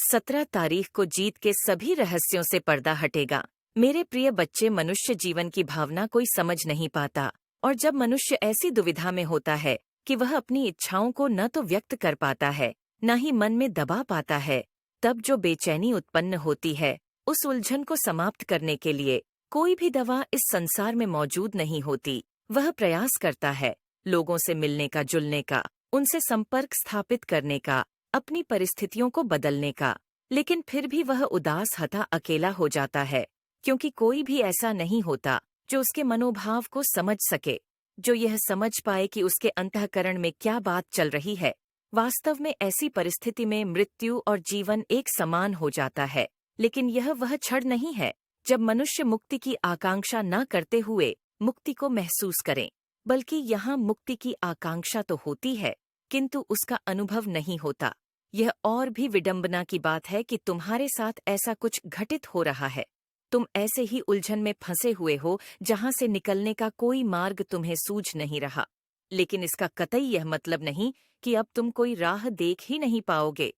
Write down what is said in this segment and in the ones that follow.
17 तारीख को जीत के सभी रहस्यों से पर्दा हटेगा। मेरे प्रिय बच्चे, मनुष्य जीवन की भावना कोई समझ नहीं पाता, और जब मनुष्य ऐसी दुविधा में होता है कि वह अपनी इच्छाओं को न तो व्यक्त कर पाता है, न ही मन में दबा पाता है, तब जो बेचैनी उत्पन्न होती है, उस उलझन को समाप्त करने के लिए कोई भी दवा इस संसार में मौजूद नहीं होती। वह प्रयास करता है लोगों से मिलने का, जुलने का, उनसे संपर्क स्थापित करने का, अपनी परिस्थितियों को बदलने का, लेकिन फिर भी वह उदास, हता, अकेला हो जाता है, क्योंकि कोई भी ऐसा नहीं होता जो उसके मनोभाव को समझ सके, जो यह समझ पाए कि उसके अंतःकरण में क्या बात चल रही है। वास्तव में ऐसी परिस्थिति में मृत्यु और जीवन एक समान हो जाता है, लेकिन यह वह क्षण नहीं है जब मनुष्य मुक्ति की आकांक्षा न करते हुए मुक्ति को महसूस करें, बल्कि यहाँ मुक्ति की आकांक्षा तो होती है, किंतु उसका अनुभव नहीं होता। यह और भी विडंबना की बात है कि तुम्हारे साथ ऐसा कुछ घटित हो रहा है। तुम ऐसे ही उलझन में फंसे हुए हो जहां से निकलने का कोई मार्ग तुम्हें सूझ नहीं रहा। लेकिन इसका कतई यह मतलब नहीं कि अब तुम कोई राह देख ही नहीं पाओगे।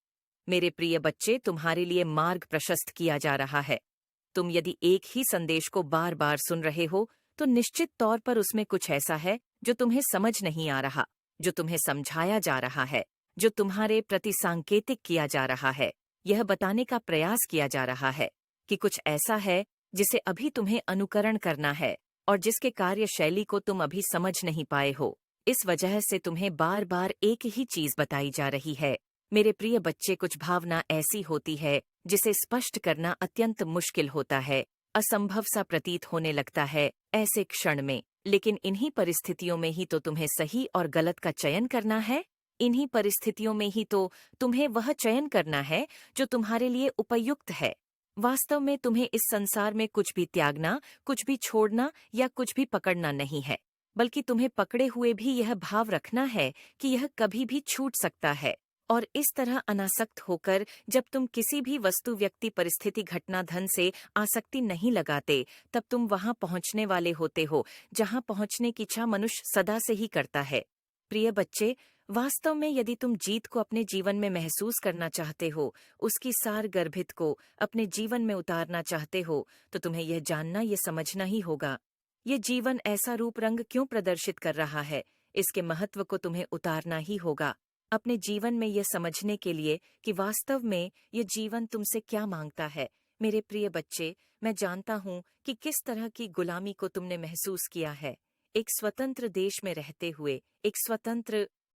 मेरे प्रिय बच्चे, तुम्हारे लिए मार्ग प्रशस्त किया जा रहा है। तुम यदि एक ही संदेश को बार बार सुन रहे हो, तो निश्चित तौर पर उसमें कुछ ऐसा है जो तुम्हें समझ नहीं आ रहा, जो तुम्हें समझाया जा रहा है, जो तुम्हारे प्रति सांकेतिक किया जा रहा है। यह बताने का प्रयास किया जा रहा है कि कुछ ऐसा है जिसे अभी तुम्हें अनुकरण करना है, और जिसके कार्यशैली को तुम अभी समझ नहीं पाए हो। इस वजह से तुम्हें बार बार एक ही चीज बताई जा रही है। मेरे प्रिय बच्चे, कुछ भावना ऐसी होती है जिसे स्पष्ट करना अत्यंत मुश्किल होता है, असंभव सा प्रतीत होने लगता है ऐसे क्षण में। लेकिन इन्हीं परिस्थितियों में ही तो तुम्हें सही और गलत का चयन करना है। इन्हीं परिस्थितियों में ही तो तुम्हें वह चयन करना है जो तुम्हारे लिए उपयुक्त है। वास्तव में तुम्हें इस संसार में कुछ भी त्यागना, कुछ भी छोड़ना या कुछ भी पकड़ना नहीं है, बल्कि तुम्हें पकड़े हुए भी यह भाव रखना है कि यह कभी भी छूट सकता है। और इस तरह अनासक्त होकर जब तुम किसी भी वस्तु, व्यक्ति, परिस्थिति, घटना, धन से आसक्ति नहीं लगाते, तब तुम वहां पहुंचने वाले होते हो जहां पहुंचने की इच्छा मनुष्य सदा से ही करता है। प्रिय बच्चे, वास्तव में यदि तुम जीत को अपने जीवन में महसूस करना चाहते हो, उसकी सार गर्भित को अपने जीवन में उतारना चाहते हो, तो तुम्हें यह जानना, यह समझना ही होगा, ये जीवन ऐसा रूप रंग क्यों प्रदर्शित कर रहा है। इसके महत्व को तुम्हें उतारना ही होगा अपने जीवन में, यह समझने के लिए कि वास्तव में यह जीवन तुमसे क्या मांगता है। मेरे प्रिय बच्चे, मैं जानता हूँ कि किस तरह की गुलामी को तुमने महसूस किया है। एक स्वतंत्र देश में रहते हुए, एक स्वतंत्र